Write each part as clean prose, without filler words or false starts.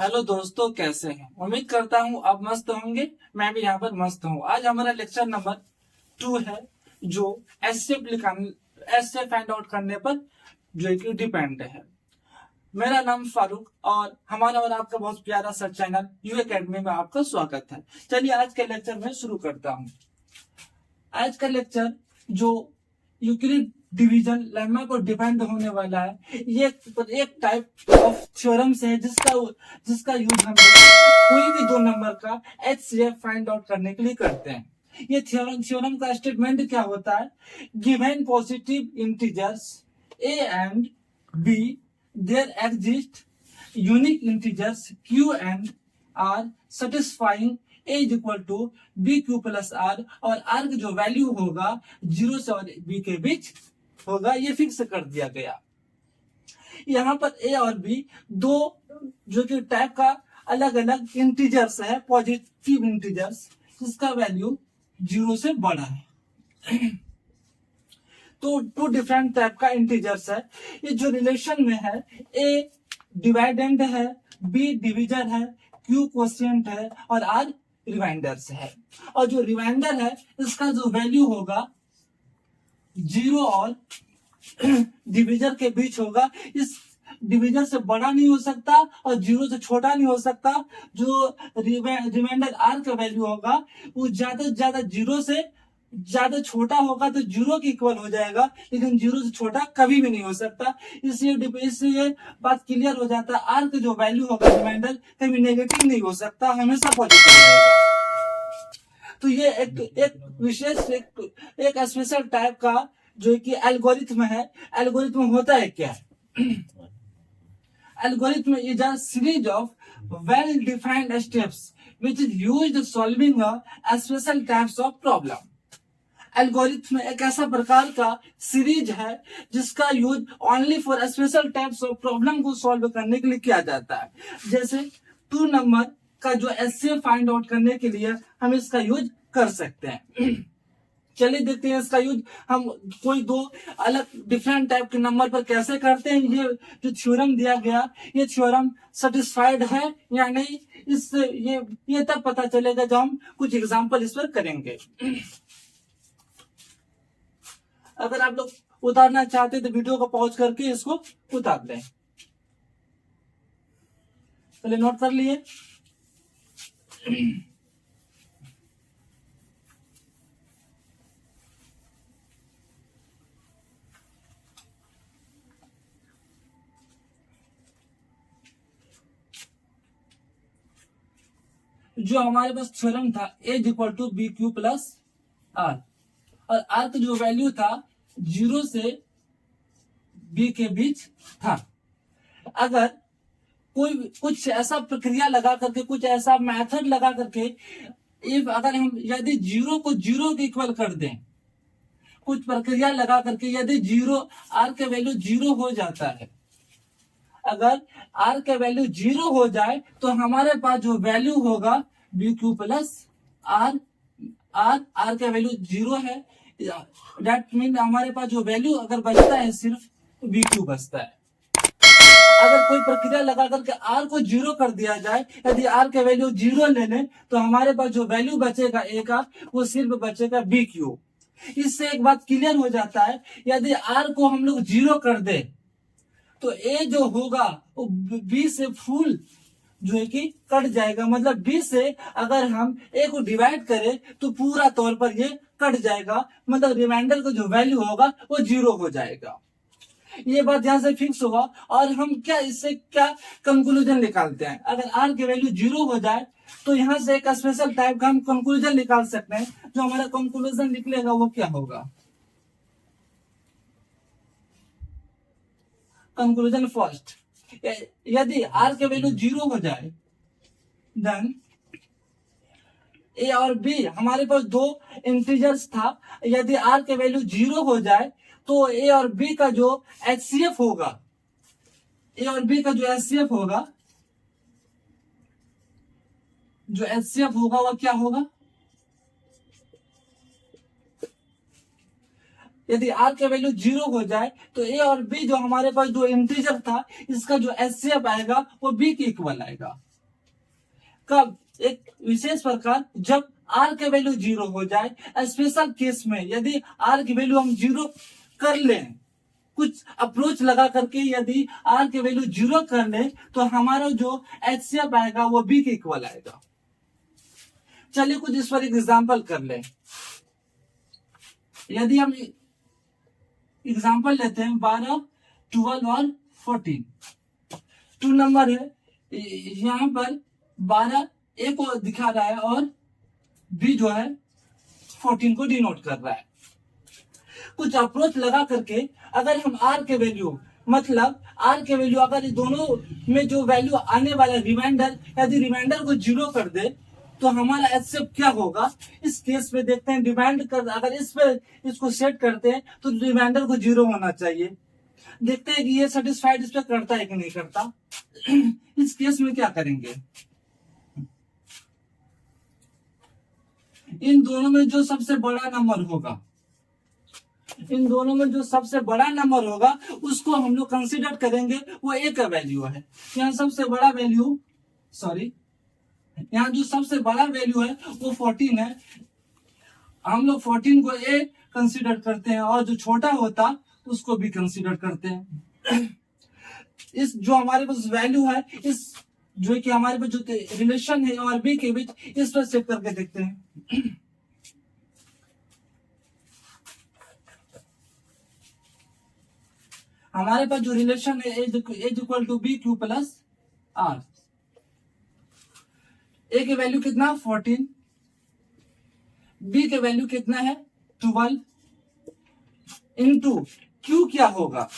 Hello दोस्तों, कैसे हैं? उम्मीद करता हूँ आप मस्त होंगे। मैं भी यहाँ पर मस्त हूँ। आज हमारा लेक्चर नंबर 2 है, जो एसे फाइंड आउट करने पर जो कि डिपेंड है। मेरा नाम फारूक और हमारा और आपका बहुत प्यारा सा चैनल यू एकेडमी में आपका स्वागत है। चलिए आज के लेक्चर में शुरू करता हूँ। आज का लेक्चर जो यूक्लिड डिवीजन लेम्मा पर डिपेंड होने वाला है, ये एक टाइप ऑफ थ्योरम्स है जिसका यूज हम कोई भी दो नंबर का HCF फाइंड आउट करने के लिए करते हैं। ये थ्योरम का स्टेटमेंट क्या होता है? Given positive integers a and b, there exist unique integers q and r satisfying a is equal to B Q plus r, और आर की जो वैल्यू होगा 0 से और b के बीच होगा, ये फिक्स कर दिया गया। यहाँ पर a और b दो जो कि टाइप का अलग अलग इंटीजर्स है, पॉजिटिव इंटीजर्स, जिसका वैल्यू 0 से बड़ा है। तो टू डिफरेंट टाइप का इंटीजर्स है। ये जो रिलेशन में है, a डिवाइडेंड है, b डिविजन है, q क्वोशिएंट है और r रिमाइंडर्स है। और जो रिमाइंडर है इसका जो वैल्यू होगा 0 और डिविजन के बीच होगा। इस डिविजन से बड़ा नहीं हो सकता और 0 से छोटा नहीं हो सकता। जो रिमाइंडर r का वैल्यू होगा वो ज्यादा से ज्यादा 0 से ज्यादा छोटा होगा तो 0 के इक्वल हो जाएगा, लेकिन 0 से छोटा कभी भी नहीं हो सकता। इसलिए बात क्लियर हो जाता है, r का जो वैल्यू होगा रिमाइंडर कभी नेगेटिव नहीं हो सकता, हमेशा पॉजिटिव रहेगा। तो ये एक विशेष एक स्पेशल टाइप का जो कि एल्गोरिथम है। एल्गोरिथम होता है क्या? Algorithm is a series of well-defined steps which is used solving a special types of problem. Algorithm एक ऐसा प्रकार का सीरीज है जिसका use only for special types of problem को सॉल्व करने के लिए किया जाता है। जैसे 2 नंबर का जो HCF फाइंड आउट करने के लिए हम इसका यूज कर सकते हैं। चलिए देखते हैं इसका यूज हम कोई दो अलग डिफरेंट टाइप के नंबर पर कैसे करते हैं। ये जो थ्योरम दिया गया, ये थ्योरम सेटिस्फाइड है या नहीं, इससे ये तब पता चलेगा जब हम कुछ एग्जांपल इस पर करेंगे। अगर आप लोग उतारना चाहते हैं तो वीडियो को पॉज करके इसको उतार लें। पहले नोट कर लिए। जो हमारे पास थ्योरम था a is equal to B Q plus r, और आर का जो वैल्यू था 0 से b के बीच था। अगर कोई कुछ ऐसा प्रक्रिया लगा करके, कुछ ऐसा मेथड लगा करके, अगर हम यदि 0 को 0 के इक्वल कर दें, कुछ प्रक्रिया लगा करके यदि 0 आर के वैल्यू 0 हो जाता है, अगर r का वैल्यू 0 हो जाए तो हमारे पास जो वैल्यू होगा b Q plus r, r का वैल्यू 0 है। दैट मीन हमारे पास जो वैल्यू अगर बचता है सिर्फ बी क्यू बचता है। अगर कोई प्रक्रिया लगा करके r को 0 कर दिया जाए, यदि r का वैल्यू 0 ले लें तो हमारे पास जो वैल्यू बचेगा a का, वो सिर्फ बचेगा बी क्यू। इससे एक बात क्लियर हो जाता है, यदि r को हम लोग 0 कर दे तो a जो होगा वो b से फुल जो है कि कट जाएगा। मतलब b से अगर हम a को डिवाइड करें तो पूरा तौर पर ये कट जाएगा, मतलब रिमाइंडर का जो वैल्यू होगा वो 0 हो जाएगा। ये बात यहाँ से फिक्स होगा। और हम इससे क्या कंक्लूजन निकालते हैं? अगर r की वैल्यू 0 हो जाए तो यहाँ से एक स्पेशल टाइप का हम कंक्लूजन निकाल सकते हैं। जो हमारा कंक्लूजन निकलेगा वो क्या होगा? कंक्लूजन फर्स्ट, यदि r के वैल्यू 0 हो जाए देन a और b, हमारे पास दो इंटीजर्स था, यदि r के वैल्यू 0 हो जाए तो a और b का जो HCF होगा, a और b का जो HCF होगा, वह क्या होगा? यदि r का वैल्यू 0 हो जाए तो a और b जो हमारे पास जो इंटीजर था, इसका जो HCF आएगा वो b के इक्वल आएगा। कब? एक विशेष प्रकार जब आर के वैल्यू 0 हो जाए। स्पेशल केस में यदि आर की वैल्यू हम 0 कर लें, कुछ अप्रोच लगा करके यदि आर के वैल्यू 0 कर ले, तो हमारा जो एचसीएफ आएगा वो बी के इक्वल आएगा। चलिए कुछ इस पर एग्जाम्पल कर लें। यदि हम एग्जाम्पल लेते हैं 12, 12 और 14, 2 नंबर है, यहाँ पर 12 ए को दिखा रहा है और बी जो है 14 को डिनोट कर रहा है। कुछ अप्रोच लगा करके अगर हम आर के वैल्यू, मतलब आर के वैल्यू अगर दोनों में जो वैल्यू आने वाला रिमाइंडर, यदि रिमाइंडर को 0 कर दे तो हमारा एचसीएफ क्या होगा? इस केस में देखते हैं डिमांड कर, अगर इस पे इसको सेट करते हैं तो रिमाइंडर को 0 होना चाहिए। देखते हैं कि ये सेटिस्फाइड इस पे करता है कि नहीं करता। इस केस में क्या करेंगे? इन दोनों में जो सबसे बड़ा नंबर होगा, इन दोनों में जो सबसे बड़ा नंबर होगा उसको हम लोग कंसीडर करेंगे, वो ए का वैल्यू है। यहाँ सबसे बड़ा वैल्यू, सॉरी, यहाँ जो सबसे बड़ा वैल्यू है वो 14 है। हम लोग 14 को ए कंसीडर करते हैं और जो छोटा होता उसको भी कंसीडर करते हैं। इस जो हमारे पास वैल्यू है, इस जो कि हमारे पास जो रिलेशन है और बी के बीच, इस पर चेक करके देखते हैं। हमारे पास जो रिलेशन है is equal to B Q plus R. A के वैल्यू कितना? 14। बी के वैल्यू कितना है? 12 इंटू क्यू क्या होगा?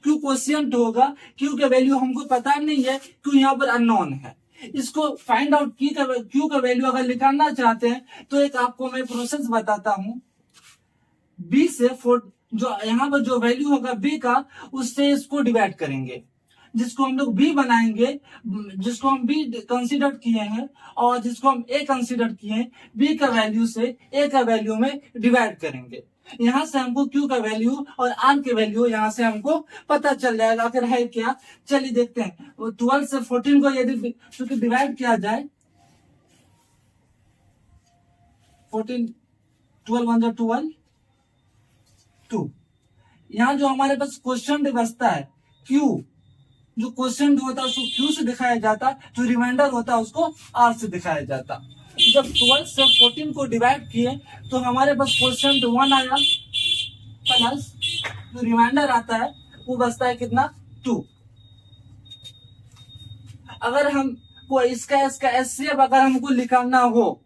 क्यू क्वोशिएंट होगा। क्यू के वैल्यू हमको पता नहीं है, क्यू यहाँ पर अननोन है। इसको फाइंड आउट क्यू का वैल्यू अगर निकालना चाहते हैं तो एक आपको मैं प्रोसेस बताता हूं। बी से जो यहाँ पर जो वैल्यू होगा बी का, उससे इसको डिवाइड करेंगे, जिसको हम लोग बी बनाएंगे, जिसको हम बी कंसीडर किए हैं और जिसको हम ए कंसीडर किए हैं, बी का वैल्यू से ए का वैल्यू में डिवाइड करेंगे। यहाँ से हमको क्यू का वैल्यू और आर के वैल्यू यहाँ से हमको पता चल जाएगा अगर है क्या। चलिए देखते हैं। 12 से 14 को यदि क्योंकि डिवाइड किया जाए, 14 12 1 12 2, यहाँ जो हमारे पास क्वेश्चन बचता है क्यू, जो क्वेश्चन होता है उसको क्यू से दिखाया जाता, जो रिमाइंडर होता है उसको आर से दिखाया जाता। जब 12 से 14 को डिवाइड किए तो हमारे पास क्वेश्चन 1 आया प्लस जो रिमाइंडर आता है वो बचता है कितना? 2। अगर हमको इसका एचसीएफ अगर हमको निकालना हो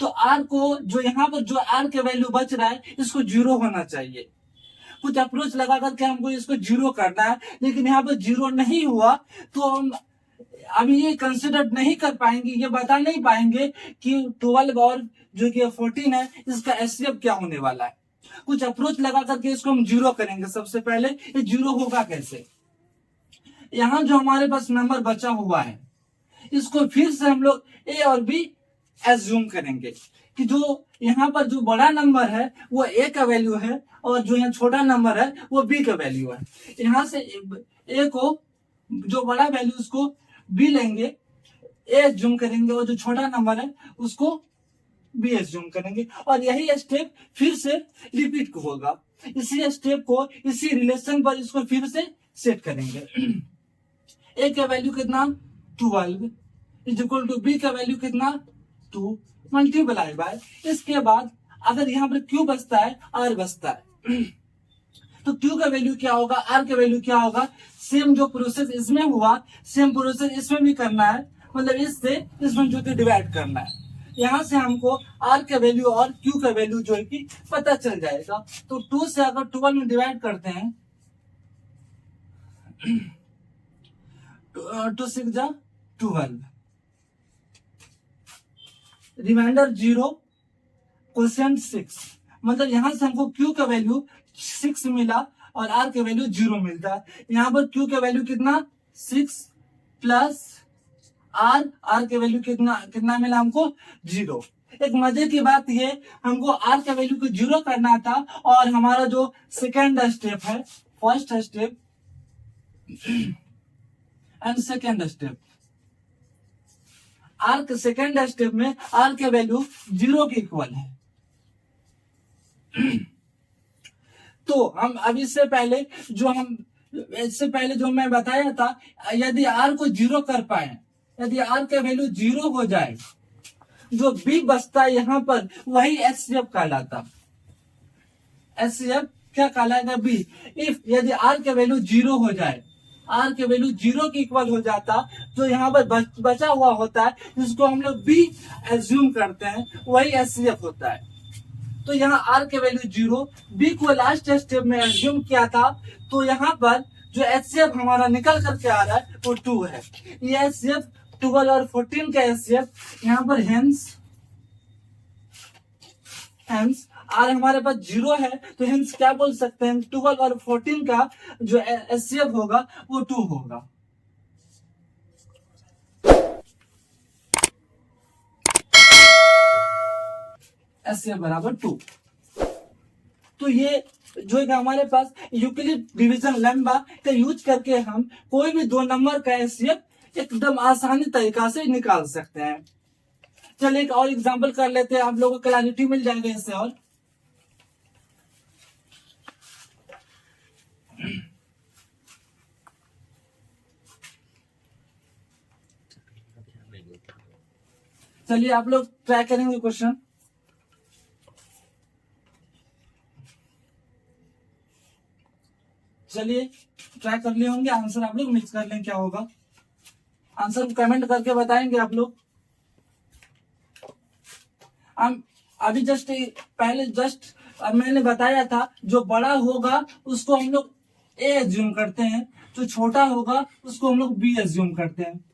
तो आर को, जो यहाँ पर जो आर के वैल्यू बच रहा है, इसको 0 होना चाहिए। कुछ अप्रोच लगा करके हमको इसको 0 करना है, लेकिन यहाँ पर 0 नहीं हुआ तो हम अभी ये कंसिडर नहीं कर पाएंगे, ये बता नहीं पाएंगे कि 12 और जो कि 14 है इसका एचसीएफ क्या होने वाला है। कुछ अप्रोच लगा करके इसको हम 0 करेंगे। सबसे पहले ये 0 होगा कैसे? यहाँ जो हमारे पास नंबर बचा हुआ है इसको फिर से हम लोग ए और बी एज्यूम करेंगे कि जो यहाँ पर जो बड़ा नंबर है वो ए का वैल्यू है और जो यहाँ छोटा नंबर है वो बी का वैल्यू है। यहाँ से ए को, जो बड़ा वैल्यू उसको बी लेंगे, ए एज्यूम करेंगे और जो छोटा नंबर है उसको बी एज्यूम करेंगे और यही स्टेप फिर से रिपीट होगा। इसी स्टेप को इसी रिलेशन पर इसको फिर से सेट करेंगे। ए का वैल्यू कितना? 12 इज इक्वल टू बी का वैल्यू कितना? 2 मल्टीप्लाई बाय, इसके बाद अगर यहाँ पर क्यू बचता है, आर बचता है, तो क्यू का वैल्यू क्या होगा, आर का वैल्यू क्या होगा? सेम जो प्रोसेस इसमें हुआ सेम प्रोसेस इसमें भी करना है, मतलब इससे इसमें जो कि डिवाइड करना है। यहाँ से हमको आर का वैल्यू और क्यू का वैल्यू जो है कि पता चल जाएगा। तो 2 से अगर 12 में डिवाइड करते हैं, 2 6 जा 12, रिमाइंडर 0, क्वोशिएंट 6, मतलब यहाँ से हमको क्यू का वैल्यू 6 मिला और आर का वैल्यू 0 मिलता है। यहाँ पर क्यू का वैल्यू कितना? 6 प्लस आर के वैल्यू कितना मिला हमको? 0। एक मजे की बात ये, हमको आर का वैल्यू को 0 करना था और हमारा जो सेकेंड स्टेप है, first step and second step, r के सेकेंड स्टेप में आर के वैल्यू 0 के इक्वल है। तो हम अब इससे पहले जो मैं बताया था, यदि आर को 0 कर पाए, यदि आर का वैल्यू 0 हो जाए, जो बी बचता है यहाँ पर वही एचसीएफ कहलाता। एचसीएफ क्या कहलाएगा? बी। इफ यदि आर का वैल्यू 0 हो जाए, आर के वैल्यू 0 के इक्वल हो जाता, जो यहाँ पर बचा हुआ होता है जिसको हम लोग बी एज्यूम करते हैं, वही एचसीएफ होता है। तो यहाँ आर के वैल्यू 0, बी को लास्ट स्टेप में एज्यूम किया था, तो यहाँ पर जो एचसीएफ हमारा निकल करके आ रहा है वो 2 है। ये एचसीएफ 12 और 14 का एचसीएफ यहाँ पर हेंस आर हमारे पास 0 है, तो हेंस क्या बोल सकते हैं? 12 और 14 का जो एचसीएफ होगा वो 2 होगा। एचसीएफ बराबर 2। तो ये जो है हमारे पास यूक्लिड डिवीजन लेम्मा का यूज करके हम कोई भी 2 नंबर का एचसीएफ एकदम आसानी तरीका से निकाल सकते हैं। चलिए एक और एग्जांपल कर लेते हैं, आप लोगों को क्लैरिटी मिल जाएगा इससे। और चलिए आप लोग ट्राई करेंगे क्वेश्चन। चलिए ट्राई कर लिए होंगे, आंसर आप लोग मिक्स कर लें, क्या होगा आंसर कमेंट करके बताएंगे आप लोग। हम अभी जस्ट मैंने बताया था, जो बड़ा होगा उसको हम लोग ए एज्यूम करते हैं, जो छोटा होगा उसको हम लोग बी एज्यूम करते हैं।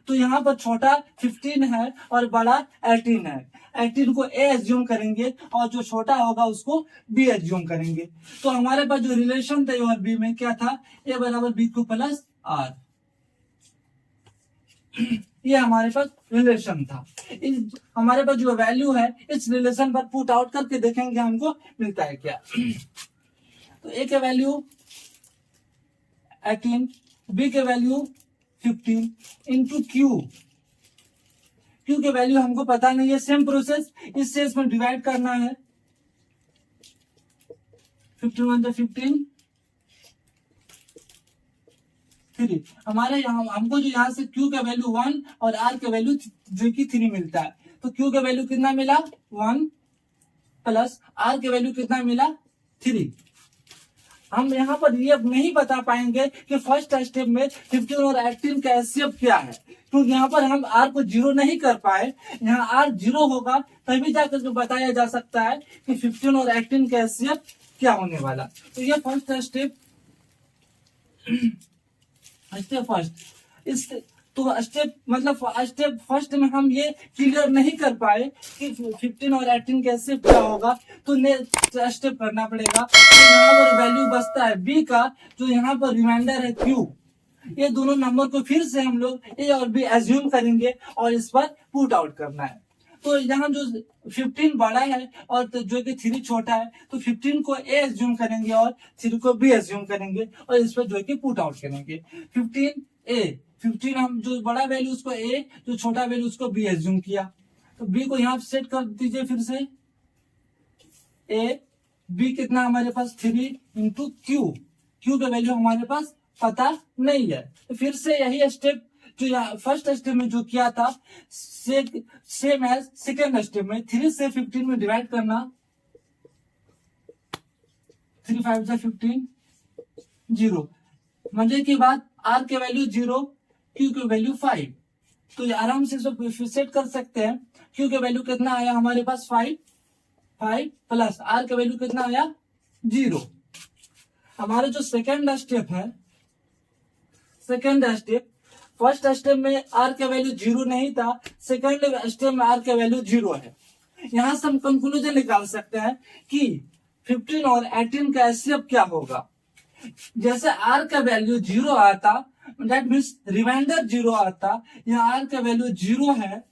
तो यहाँ पर छोटा 15 है और बड़ा 18 है, 18 को ए एज्यूम करेंगे और जो छोटा होगा उसको बी एज्यूम करेंगे। तो हमारे पास जो रिलेशन था ए और बी में क्या था? ए बराबर बी को प्लस आर, ये हमारे पास रिलेशन था। हमारे पास जो वैल्यू है इस रिलेशन पर पुट आउट करके देखेंगे हमको मिलता है क्या। तो ए के वैल्यू 18, बी के वैल्यू 15 इंटू क्यू के वैल्यू हमको पता नहीं है। सेम प्रोसेस इससे इसमें डिवाइड करना है। 15 × 15 3। हमारे हमको जो यहाँ से Q का वैल्यू 1 और R का वैल्यू जो कि 3 मिलता है, तो Q का वैल्यू कितना मिला? 1 प्लस R के वैल्यू कितना मिला? 3। हम यहाँ पर ये नहीं बता पाएंगे कि फर्स्ट स्टेप में 15 और 18 का एचसीएफ क्या है, क्योंकि यहाँ पर हम R को 0 नहीं कर पाए। यहाँ R 0 होगा तभी जाकर बताया जा सकता है कि 15 और 18 का एचसीएफ क्या होने वाला। तो ये फर्स्ट स्टेप फर्स्ट। इस तो स्टेप मतलब स्टेप फर्स्ट में हम ये क्लियर नहीं कर पाए कि 15 और 18 कैसे क्या होगा, तो नेक्स्ट स्टेप करना पड़ेगा। तो यहाँ पर वैल्यू बचता है बी का, जो यहाँ पर रिमाइंडर है क्यू। ये दोनों नंबर को फिर से हम लोग ए और बी एज्यूम करेंगे और इस पर पुट आउट करना है। तो यहाँ जो 15 बड़ा है और तो जो कि 3 छोटा है, तो 15 को ए एज्यूम करेंगे और 3 को बी एज्यूम करेंगे और इस पर जो कि पुट आउट करेंगे। 15 हम जो बड़ा वैल्यू उसको ए, जो छोटा वैल्यू उसको बी एज्यूम किया, तो बी को यहाँ सेट कर दीजिए फिर से। ए बी कितना हमारे पास 3 इंटू क्यू का वैल्यू हमारे पास पता नहीं है। तो फिर से यही स्टेप जो फर्स्ट स्टेप में जो किया था सेम एज सेकेंड स्टेप में 3 से 15 में डिवाइड करना। 3 5 जा 15 0 मजे की बात, आर के वैल्यू 0, क्यू के वैल्यू 5। तो ये आराम से सेट कर सकते हैं। क्यू के वैल्यू कितना आया हमारे पास 5 प्लस आर के वैल्यू कितना आया 0। हमारा जो सेकेंड स्टेप है, फर्स्ट स्टेप में आर का वैल्यू 0 नहीं था, सेकेंड स्टेप में आर का वैल्यू 0 है। यहां से हम कंक्लूजन निकाल सकते हैं कि 15 और 18 का एचसीएफ क्या होगा। जैसे आर का वैल्यू 0 आता, दैट मीन्स रिमाइंडर 0 आता, यहाँ आर का वैल्यू 0 है।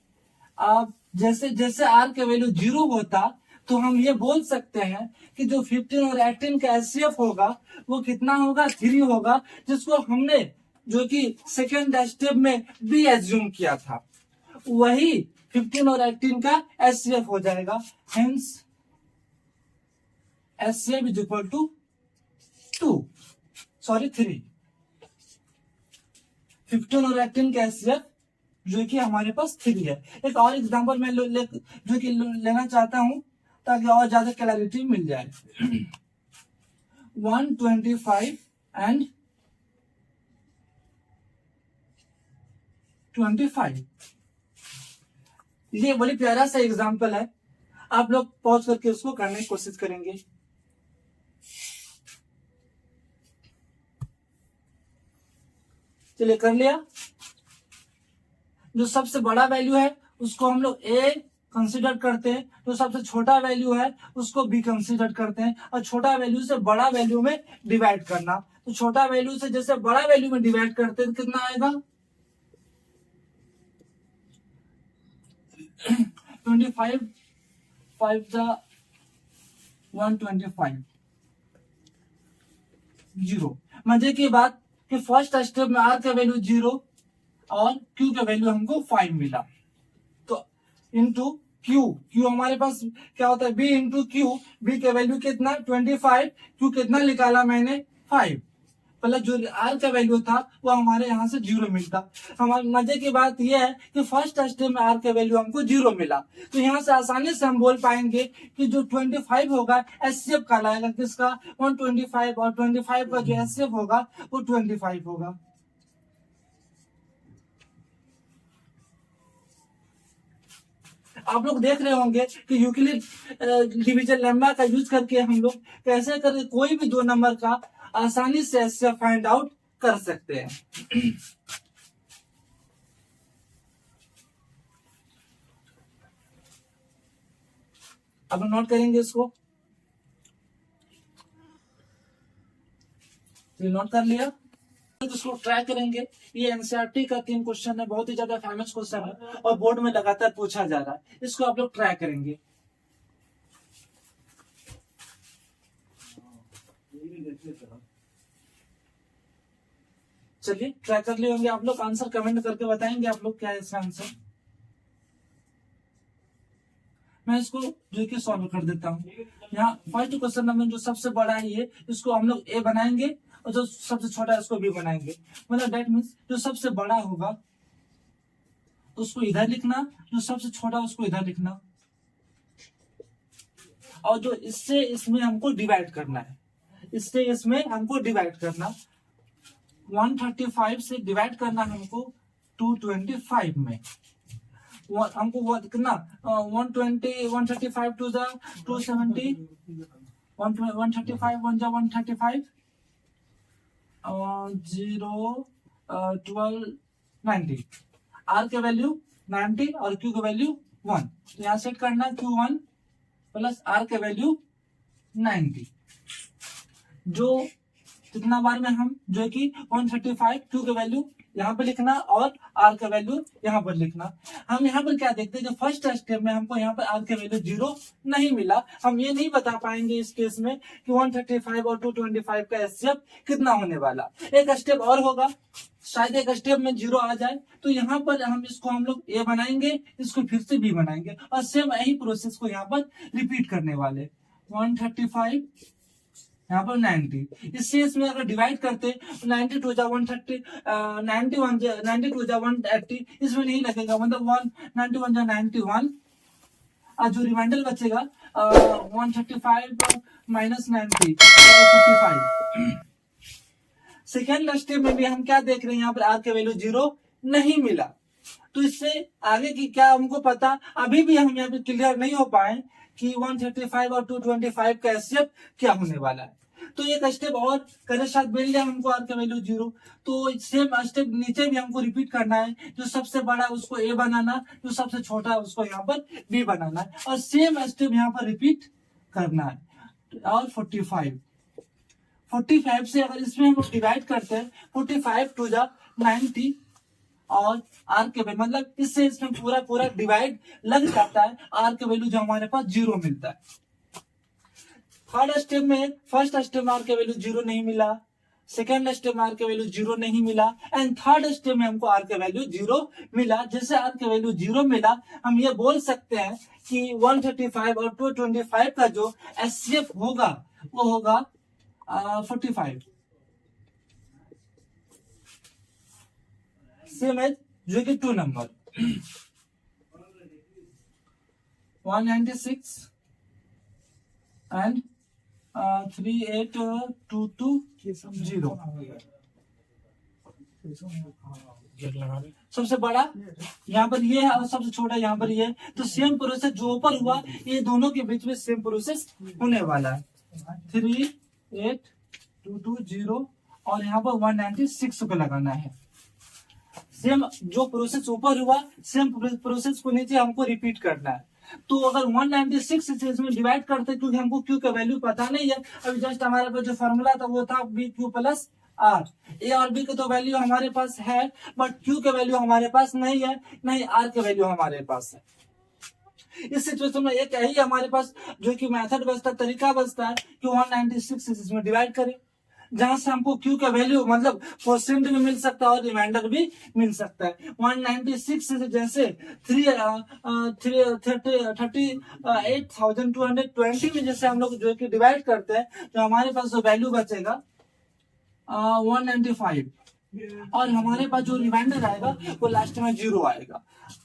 अब जैसे आर का वैल्यू 0 होता तो हम ये बोल सकते हैं कि जो 15 और 18 का एचसीएफ होगा वो कितना होगा? 3 होगा, जिसको हमने जो कि सेकेंड स्टेप में बी एज्यूम किया था। वही 15 और 18 का HCF हो जाएगा। Hence HCF is equal to 3। 15 और 18 का HCF जो कि हमारे पास 3 है। एक और एग्जांपल मैं जो कि लेना चाहता हूं ताकि और ज्यादा क्लैरिटी मिल जाए। 125 एंड 25, ये बड़ी प्यारा सा एग्जांपल है। आप लोग पॉज करके उसको करने की कोशिश करेंगे। चलिए कर लिया। जो सबसे बड़ा वैल्यू है उसको हम लोग A कंसीडर करते हैं, जो सबसे छोटा वैल्यू है उसको B कंसीडर करते हैं, और छोटा वैल्यू से बड़ा वैल्यू में डिवाइड करना। तो छोटा वैल्यू से जैसे बड़ा वैल्यू में डिवाइड करते हैं तो कितना आएगा 25 5 जा 125 0। मजे की बात कि फर्स्ट स्टेप में R का वैल्यू 0 और Q का वैल्यू हमको 5 मिला। तो इंटू Q हमारे पास क्या होता है B इंटू Q। B का वैल्यू कितना 25, Q कितना निकाला मैंने 5, प्लस जो R का वैल्यू था वो हमारे यहाँ से 0 मिलता। हमारे मजे की बात यह है कि फर्स्ट स्टेप में R का वैल्यू हमको 0 मिला, तो यहाँ से आसानी से हम बोल पाएंगे कि जो 25 होगा HCF कहलाएगा किसका 125, और 25 का जो HCF होगा वो 25 होगा। आप लोग देख रहे होंगे कि यूक्लिड डिवीजन लेम्मा का यूज करके हम लोग कैसे करके कोई भी दो नंबर का आसानी से HCF फाइंड आउट कर सकते हैं। अब हम नोट करेंगे इसको। नोट कर लिया, इसको ट्राई करेंगे। ये एनसीईआरटी का 3 क्वेश्चन है, बहुत ही ज्यादा फेमस क्वेश्चन है और बोर्ड में लगातार पूछा जा रहा है। इसको आप लोग ट्राई करेंगे। चलिए ट्राई कर लिए होंगे आप लोग। आंसर कमेंट करके बताएंगे आप लोग क्या है इसका आंसर। मैं इसको जो कि सॉल्व कर देता हूँ। यहाँ फर्स्ट क्वेश्चन नंबर जो सबसे बड़ा है ये, इसको हम लोग A बनाएंगे और जो सबसे छोटा है उसको B बनाएंगे। मतलब दैट मीन्स जो सबसे बड़ा होगा उसको इधर लिखना, जो सबसे छोटा उसको इधर लिखना, और जो इससे इसमें हमको डिवाइड करना है, इससे इसमें हमको डिवाइड करना। 135 से डिवाइड करना हमको 225 में। हमको वो कितना 120 135 टू जा 270, 135 1 जा 135, 0 12 90। R के वैल्यू 90 और Q के वैल्यू 1, तो यहाँ सेट करना Q1 प्लस R के वैल्यू 90। जो कितना बार में हम जो कि 135 Q के वैल्यू यहाँ पर लिखना और R का वैल्यू यहाँ पर लिखना। हम यहाँ पर क्या देखते हैं, जो फर्स्ट स्टेप में हमको यहाँ पर R का वैल्यू 0 नहीं मिला। हम ये नहीं बता पाएंगे इस केस में कि 135 और 225 का HCF कितना होने वाला। एक स्टेप और होगा, शायद एक स्टेप में 0 आ जाए, तो यहाँ पर हम लोग A बनाएंगे, इसको फिर से B बनाएंगे और सेम यही प्रोसेस को यहाँ पर रिपीट करने वाले। 135 यहाँ पर 90, इससे इसमें अगर डिवाइड करते 90 टू जा 130, 90 टू जा 180, इसमें नहीं लगेगा, मतलब 191 जा 91, और जो रिमाइंडर बचेगा 135 माइनस 90 55। सेकेंड स्टेप में भी हम क्या देख रहे हैं, यहाँ पर R के वैल्यू 0 नहीं मिला, तो इससे आगे की क्या हमको पता अभी भी हम यहाँ पे क्लियर नहीं हो पाए कि 135 और 225 का HCF क्या होने वाला है। तो एक स्टेप और करे साथ मिल जाए हमको R का वैल्यू 0, तो सेम स्टेप नीचे भी हमको रिपीट करना है। जो सबसे बड़ा उसको A बनाना, जो सबसे छोटा उसको यहाँ पर B बनाना है, और सेम स्टेप यहाँ पर रिपीट करना है। और 45 से अगर इसमें हम डिवाइड करते हैं 45 टू जा 90 और R के वैल्यू, मतलब इससे इसमें पूरा डिवाइड लग जाता है। R के वैल्यू जो हमारे पास 0 मिलता है। थर्ड स्टेप में फर्स्ट स्टेप में R के वैल्यू 0 नहीं मिला, सेकेंड स्टेप में आर के वैल्यू 0 नहीं मिला एंड थर्ड स्टेप में हमको आर के वैल्यू 0 मिला। जैसे आर के वैल्यू 0 मिला, हम ये बोल सकते हैं कि 135 और 225 का जो एचसीएफ होगा वो होगा 45, सेम एज जो कि 2 नंबर 196 एंड 38220। सबसे बड़ा यहाँ पर ये है और सबसे छोटा यहाँ पर ये है। तो सेम प्रोसेस जो ऊपर हुआ ये दोनों के बीच में सेम प्रोसेस होने वाला है। 38220 और यहाँ पर 196 को लगाना है। सेम जो प्रोसेस ऊपर हुआ सेम प्रोसेस को नीचे हमको रिपीट करना है। तो अगर 196 से इसमें डिवाइड करते, क्योंकि हमको क्यू का वैल्यू पता नहीं है, अभी जस्ट हमारे पास जो फॉर्मूला था वो था बी क्यू प्लस आर। ए और बी का तो वैल्यू हमारे पास है बट क्यू का वैल्यू हमारे पास नहीं है, नहीं आर का वैल्यू हमारे पास है। इस सिचुएशन में एक यही हमारे पास जो कि मेथड बचता है, तरीका बचता है कि 196 से इसमें डिवाइड करें, जहां से हमको क्यू का वैल्यू मतलब परसेंट भी मिल सकता है और रिमाइंडर भी मिल सकता है। 196 से जैसे 38,220 में जैसे हम लोग जो कि डिवाइड करते हैं, तो हमारे पास जो वैल्यू बचेगा 195 और हमारे पास जो रिमाइंडर आएगा वो लास्ट में 0 आएगा।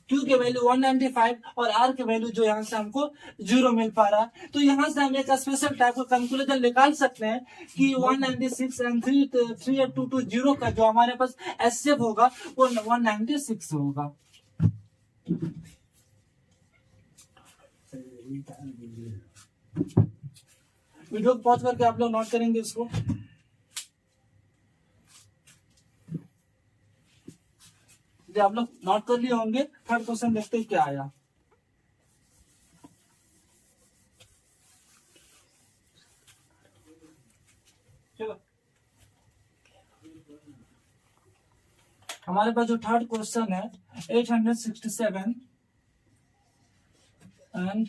क्यू के वैल्यू 195 और आर के वैल्यू जो यहाँ से हमको 0 मिल पा रहा है। तो यहाँ से हम एक स्पेशल टाइप का कंक्लूजन निकाल सकते हैं कि 196 एंड 38220 का जो हमारे पास एचसीएफ होगा वो 196 होगा। वीडियो को पॉज करके आप लोग नोट करेंगे इसको। आप लोग नोट कर लिए होंगे। थर्ड क्वेश्चन देखते हैं क्या आया। चलो हमारे पास जो थर्ड क्वेश्चन है 867 एंड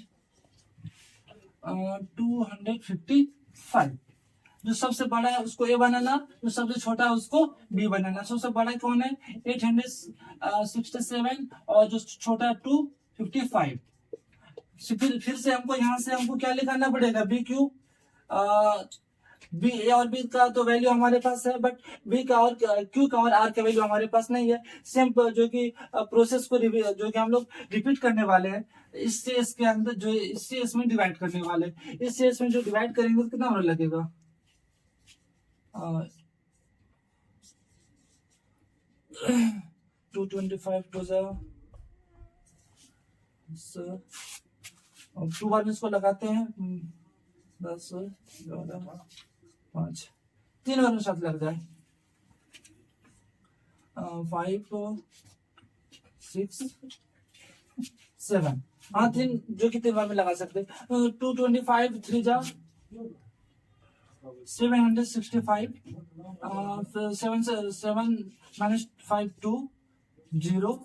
255। जो सबसे बड़ा है उसको ए बनाना, जो सबसे छोटा है उसको बी बनाना। सबसे बड़ा कौन है 867 और जो छोटा 255। फिर से हमको यहाँ से हमको क्या लिखाना पड़ेगा बी क्यू। बी ए और बी का तो वैल्यू हमारे पास है बट बी का और क्यू का और आर का वैल्यू हमारे पास नहीं है। सेम जो कि प्रोसेस को जो कि हम लोग रिपीट करने वाले हैं इससे इसके अंदर जो इससे इसमें डिवाइड करने वाले, इससे इसमें जो डिवाइड करेंगे तो कितना मिनट लगेगा 225 टू 2 बार में इसको लगाते हैं 10 11 5 3 बार में साथ लग जाए 5 6 7। हाँ 3 जो कि 3 बार में लगा सकते 225 3 जा 765 7 minus 5 2 0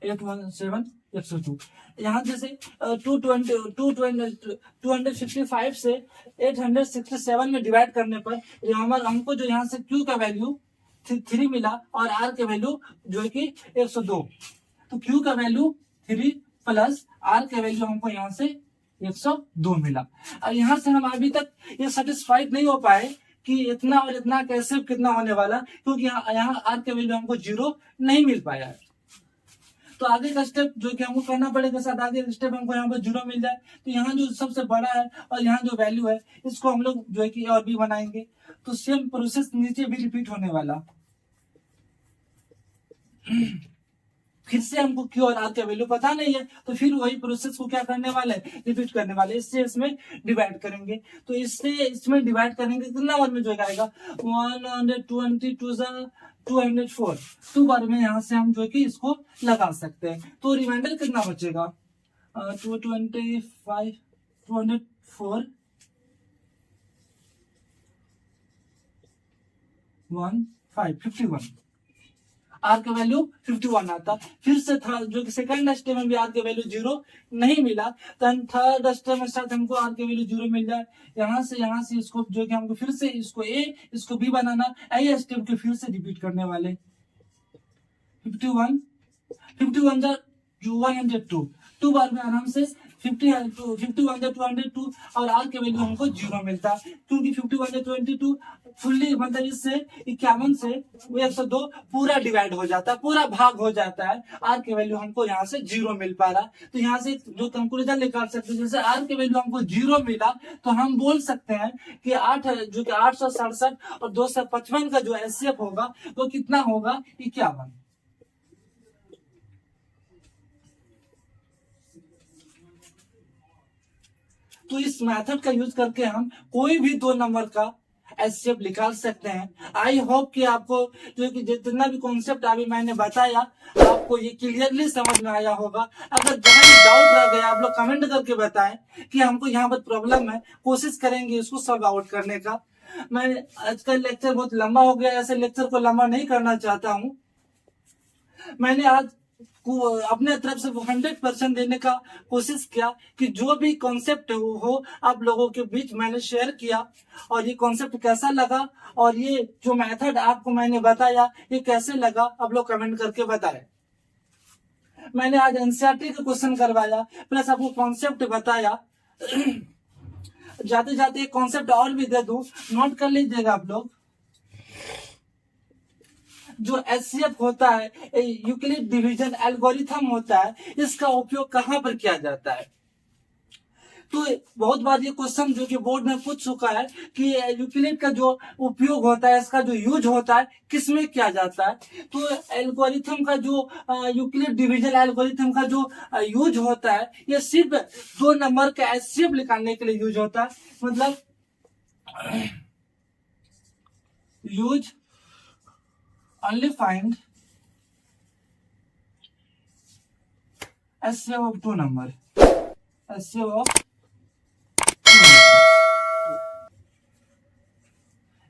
817 102। यहाँ जैसे 255 से 867 में डिवाइड करने पर हमको जो यहाँ से Q का वैल्यू 3 मिला और R के वैल्यू जो है कि 102। तो Q का वैल्यू 3 प्लस R के वैल्यू हमको यहाँ से 102 मिला। और यहाँ से हम अभी तक ये सेटिस्फाइड नहीं हो पाए कि इतना और इतना कैसे कितना होने वाला, क्योंकि यहाँ आर के वैल्यू हमको 0 नहीं मिल पाया है। तो आगे का स्टेप जो कि हमको करना पड़ेगा, साथ आगे का स्टेप हमको यहाँ पर 0 मिल जाए तो यहाँ जो सबसे बड़ा है और यहाँ जो वैल्यू है इसको हम लोग जो है कि और भी बनाएंगे तो सेम प्रोसेस नीचे भी रिपीट होने वाला। फिर से हमको क्यू और आर का वैल्यू पता नहीं है तो फिर वही प्रोसेस को क्या करने वाले रिपीट करने वाले, इससे इसमें डिवाइड करेंगे। तो इससे इसमें डिवाइड करेंगे कितना बार में जो आएगा 122 204। 2 बार में यहाँ से हम जो कि इसको लगा सकते हैं। तो रिमाइंडर कितना बचेगा 225 204 1 5 51। आर का वैल्यू 51 आता। फिर से जो कि सेकंड स्टेप में भी आर के वैल्यू 0 नहीं मिला, तो थर्ड स्टेप में साथ हमको आर के वैल्यू 0 मिल जाए। यहाँ से इसको जो कि हमको फिर से इसको ए इसको बी बनाना, ए स्टेप के फिर से रिपीट करने वाले। 51 2 बार में आराम से 51 202 और आर के वैल्यू हमको 0 मिलता है, क्योंकि 51 22 फुल्ली मतलब इससे 51 से 102 पूरा डिवाइड हो जाता है, पूरा भाग हो जाता है। आर के वैल्यू हमको यहाँ से 0 मिल पा रहा, तो यहाँ से जो कंक्लूजन निकाल सकते हैं, जैसे आर के वैल्यू हमको 0 मिला तो हम बोल सकते हैं कि 867 और 255 का जो एचसीएफ होगा वो कितना होगा, 51। तो इस मेथड का यूज करके हम कोई भी 2 नंबर का एचसीएफ निकाल सकते हैं। आई होप कि आपको जो कि जितना भी कॉन्सेप्ट अभी मैंने बताया आपको ये क्लियरली समझ में आया होगा। अगर जहां भी डाउट रह गया आप लोग कमेंट करके बताएं कि हमको यहाँ पर प्रॉब्लम है, कोशिश करेंगे इसको सॉल्व आउट करने का। मैं आज का लेक्चर बहुत लंबा हो गया, ऐसे लेक्चर को लंबा नहीं करना चाहता हूँ। मैंने आज अपने तरफ से 100% देने का कोशिश किया कि जो भी कॉन्सेप्ट हो आप लोगों के बीच मैंने शेयर किया, और ये कॉन्सेप्ट कैसा लगा और ये जो मेथड आपको मैंने बताया ये कैसे लगा आप लोग कमेंट करके बताएं। मैंने आज एनसीईआरटी का क्वेश्चन करवाया प्लस आपको कॉन्सेप्ट बताया। जाते जाते एक कॉन्सेप्ट और भी दे दूं, नोट कर लीजिएगा आप लोग। जो एचसीएफ होता है, यूक्लिड डिवीजन एल्गोरिथम होता है, इसका उपयोग कहां पर किया जाता है? तो बहुत बार ये क्वेश्चन जो कि बोर्ड में पूछ चुका है कि यूक्लिड का जो उपयोग होता है, इसका जो यूज होता है किसमें किया जाता है। तो एल्गोरिथम का जो यूक्लिड डिवीजन एल्गोरिथम का जो यूज होता है ये सिर्फ 2 नंबर का एचसीएफ निकालने के लिए यूज होता है। मतलब use only find HCF of 2 number, HCF of 2 number।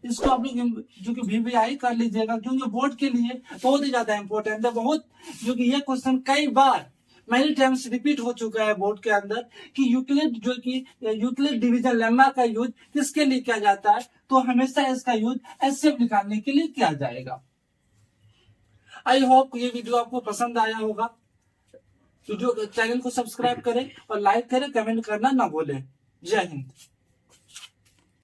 इसको आप लोग जो कि VVI कर लीजिएगा, क्योंकि बोर्ड के लिए बहुत ही ज्यादा इंपॉर्टेंट है। बहुत जो कि ये क्वेश्चन कई बार मेनी टाइम्स रिपीट हो चुका है बोर्ड के अंदर कि यूक्लिड जो कि यूक्लिड डिवीजन लेम्मा का यूज किसके लिए किया जाता है, तो हमेशा इसका यूज HCF निकालने के लिए किया जाएगा। आई होप ये वीडियो आपको पसंद आया होगा। वीडियो चैनल को सब्सक्राइब करें और लाइक करें, कमेंट करना ना भूलें। जय हिंद।